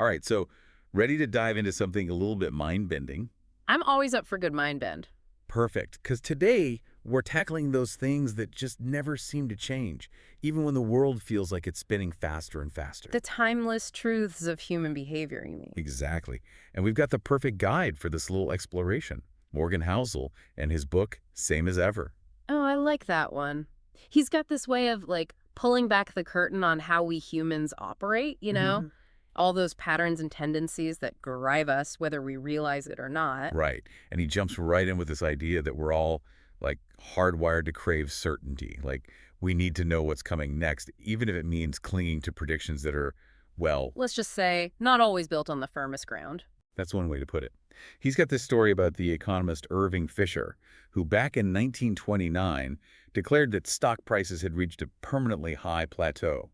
All right, so ready to dive into something a little bit mind-bending? I'm always up for good mind bend. Perfect, because today we're tackling those things that just never seem to change, even when the world feels like it's spinning faster and faster. The timeless truths of human behavior, you mean? Exactly. And we've got the perfect guide for this little exploration. Morgan Housel and his book, Same as Ever. Oh, I like that one. He's got this way of, like, pulling back the curtain on how we humans operate, you know? Mhm. All those patterns and tendencies that drive us, whether we realize it or not. Right. And he jumps right in with this idea that we're all like hardwired to crave certainty. Like we need to know what's coming next, even if it means clinging to predictions that are, well, Let's just say, not always built on the firmest ground. that's one way to put it. He's got this story about the economist Irving Fisher, who back in 1929 declared that stock prices had reached a permanently high plateau.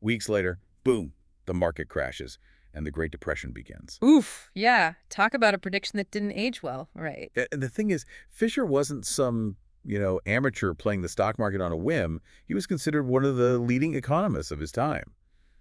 Weeks later, boom, the market crashes and the Great Depression begins. Oof, yeah. Talk about a prediction that didn't age well, right? And the thing is, Fisher wasn't some, amateur playing the stock market on a whim. He was considered one of the leading economists of his time.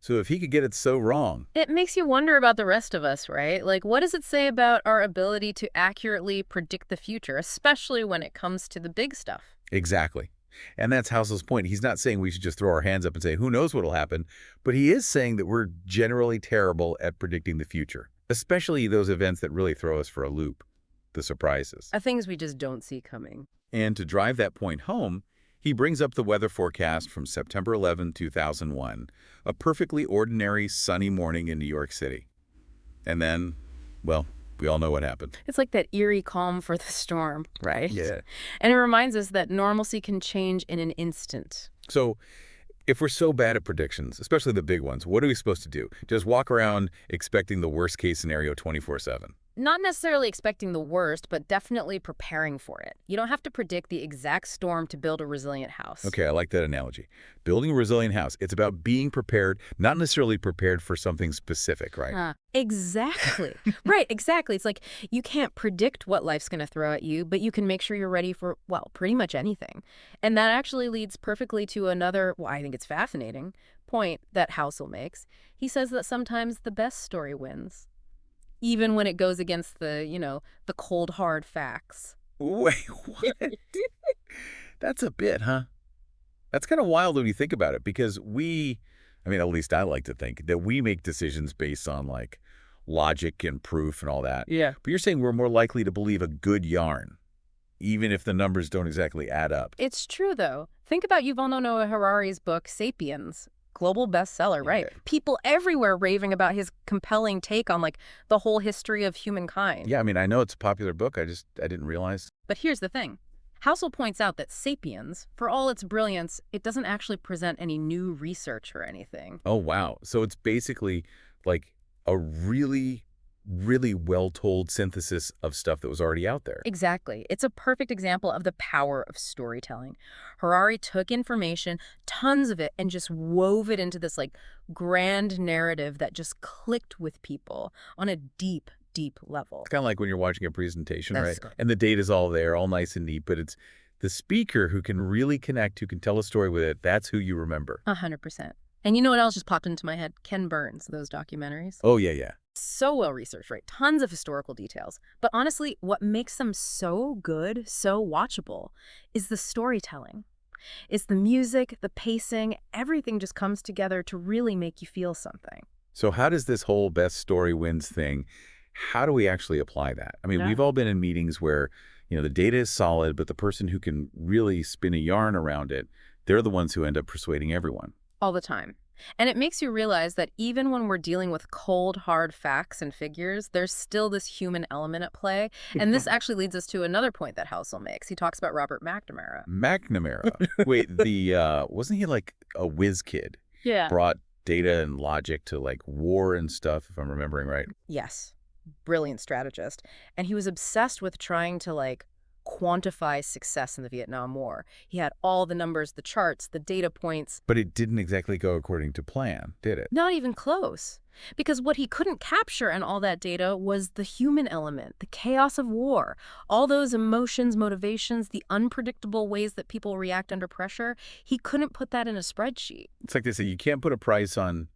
So if he could get it so wrong. It makes you wonder about the rest of us, right? Like, what does it say about our ability to accurately predict the future, especially when it comes to the big stuff? Exactly. And that's Housel's point. He's not saying we should just throw our hands up and say, who knows what'll happen? But he is saying that we're generally terrible at predicting the future, especially those events that really throw us for a loop, the surprises. Things we just don't see coming. And to drive that point home, he brings up the weather forecast from September 2001, a perfectly ordinary sunny morning in New York City. And then, well, we all know what happened. It's like that eerie calm for the storm, right? Yeah. And it reminds us that normalcy can change in an instant. So if we're so bad at predictions, especially the big ones, what are we supposed to do? Just walk around expecting the worst case scenario 24/7? Not necessarily expecting the worst, but definitely preparing for it. You don't have to predict the exact storm to build a resilient house. Okay, I like that analogy. Building a resilient house, it's about being prepared, not necessarily prepared for something specific, right? Exactly. Right, exactly. It's like you can't predict what life's going to throw at you, but you can make sure you're ready for, well, pretty much anything. And that actually leads perfectly to another, well, I think it's fascinating, point that Housel makes. He says that sometimes the best story wins, even when it goes against the cold, hard facts. Wait, what? That's a bit, huh? That's kind of wild when you think about it because at least I like to think that we make decisions based on like logic and proof and all that. Yeah. But you're saying we're more likely to believe a good yarn, even if the numbers don't exactly add up. It's true, though. Think about Yuval Noah Harari's book, Sapiens. Global bestseller, right? Yeah. People everywhere raving about his compelling take on, like, the whole history of humankind. Yeah, I know it's a popular book. I didn't realize. But here's the thing. Housel points out that Sapiens, for all its brilliance, it doesn't actually present any new research or anything. Oh, wow. So it's basically like a really, really well-told synthesis of stuff that was already out there. Exactly. It's a perfect example of the power of storytelling. Harari took information, tons of it, and just wove it into this, like, grand narrative that just clicked with people on a deep, deep level. It's kind of like when you're watching a presentation, That's right? good. And the data's all there, all nice and neat, but it's the speaker who can really connect, who can tell a story with it. That's who you remember. 100%. And you know what else just popped into my head? Ken Burns, those documentaries. Oh, yeah, yeah. So well researched, right? Tons of historical details. But honestly, what makes them so good, so watchable, is the storytelling. It's the music, the pacing, everything just comes together to really make you feel something. So how does this whole best story wins thing, how do we actually apply that? Yeah. We've all been in meetings where, the data is solid, but the person who can really spin a yarn around it, they're the ones who end up persuading everyone. All the time. And it makes you realize that even when we're dealing with cold, hard facts and figures, there's still this human element at play. And this actually leads us to another point that Housel makes. He talks about Robert McNamara. McNamara. Wait, wasn't he like a whiz kid? Yeah. Brought data and logic to like war and stuff, if I'm remembering right. Yes. Brilliant strategist. And he was obsessed with trying to, like, quantify success in the Vietnam War. He had all the numbers, the charts, the data points. But it didn't exactly go according to plan, did it? Not even close. Because what he couldn't capture in all that data was the human element, the chaos of war, all those emotions, motivations, the unpredictable ways that people react under pressure. He couldn't put that in a spreadsheet. It's like they say, you can't put a price on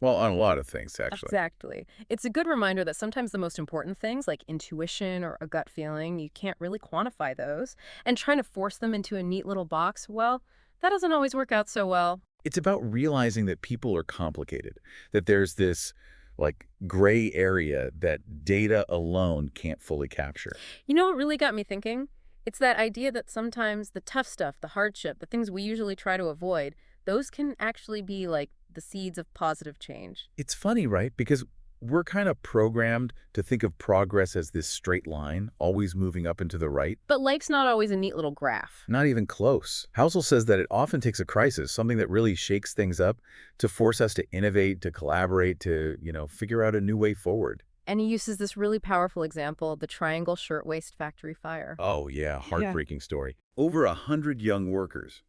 Well, on a lot of things, actually. Exactly. It's a good reminder that sometimes the most important things, like intuition or a gut feeling, you can't really quantify those. And trying to force them into a neat little box, well, that doesn't always work out so well. It's about realizing that people are complicated, that there's this, like, gray area that data alone can't fully capture. You know what really got me thinking? It's that idea that sometimes the tough stuff, the hardship, the things we usually try to avoid, those can actually be like the seeds of positive change. It's funny, right? Because we're kind of programmed to think of progress as this straight line, always moving up and to the right. But life's not always a neat little graph. Not even close. Housel says that it often takes a crisis, something that really shakes things up, to force us to innovate, to collaborate, to, figure out a new way forward. And he uses this really powerful example, the Triangle Shirtwaist Factory fire. Oh, yeah, Yeah. heartbreaking story. Over 100 young workers,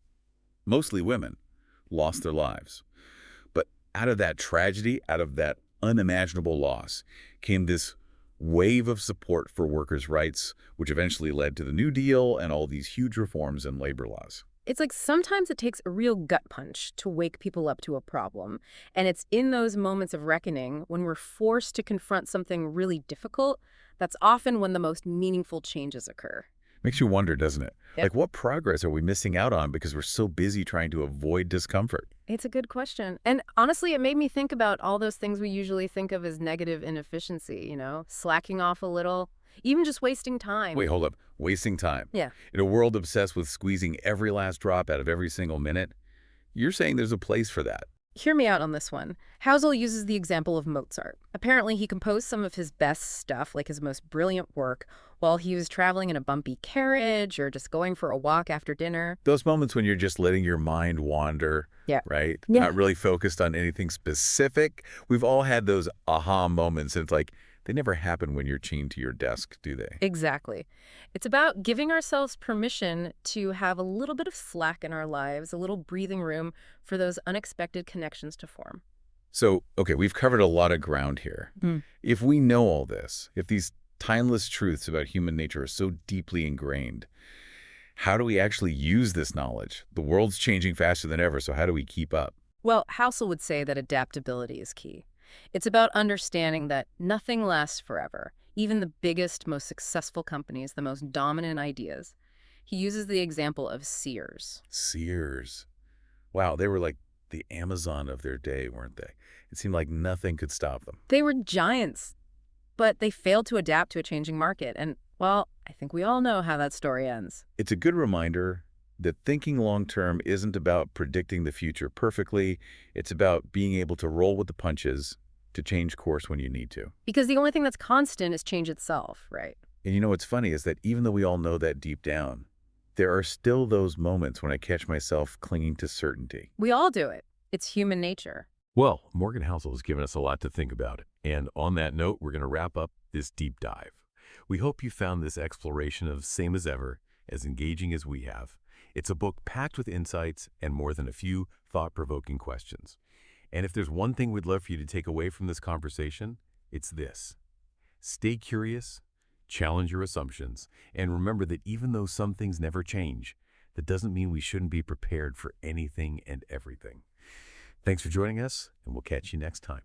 mostly women, lost their lives. But out of that tragedy, out of that unimaginable loss, came this wave of support for workers' rights, which eventually led to the New Deal and all these huge reforms in labor laws. It's like sometimes it takes a real gut punch to wake people up to a problem. And it's in those moments of reckoning, when we're forced to confront something really difficult, that's often when the most meaningful changes occur. Makes you wonder, doesn't it? Yep. Like, what progress are we missing out on because we're so busy trying to avoid discomfort? It's a good question. And honestly, it made me think about all those things we usually think of as negative inefficiency, slacking off a little, even just wasting time. Wait, hold up. Wasting time. Yeah. In a world obsessed with squeezing every last drop out of every single minute, you're saying there's a place for that. Hear me out on this one. Housel uses the example of Mozart. Apparently, he composed some of his best stuff, like his most brilliant work, while he was traveling in a bumpy carriage or just going for a walk after dinner. Those moments when you're just letting your mind wander, Yeah. right? Yeah. Not really focused on anything specific. We've all had those aha moments, and it's like, they never happen when you're chained to your desk, do they? Exactly. It's about giving ourselves permission to have a little bit of slack in our lives, a little breathing room for those unexpected connections to form. So, okay, we've covered a lot of ground here. Mm. If we know all this, if these timeless truths about human nature are so deeply ingrained, how do we actually use this knowledge? The world's changing faster than ever, so how do we keep up? Well, Housel would say that adaptability is key. It's about understanding that nothing lasts forever, even the biggest, most successful companies, the most dominant ideas. He uses the example of Sears. Sears. Wow, they were like the Amazon of their day, weren't they? It seemed like nothing could stop them. They were giants, but they failed to adapt to a changing market. And, well, I think we all know how that story ends. It's a good reminder that thinking long-term isn't about predicting the future perfectly. It's about being able to roll with the punches, to change course when you need to. Because the only thing that's constant is change itself, right? And what's funny is that even though we all know that deep down, there are still those moments when I catch myself clinging to certainty. We all do it. It's human nature. Well, Morgan Housel has given us a lot to think about. And on that note, we're going to wrap up this deep dive. We hope you found this exploration of Same as Ever as engaging as we have. It's a book packed with insights and more than a few thought-provoking questions. And if there's one thing we'd love for you to take away from this conversation, it's this. Stay curious, challenge your assumptions, and remember that even though some things never change, that doesn't mean we shouldn't be prepared for anything and everything. Thanks for joining us, and we'll catch you next time.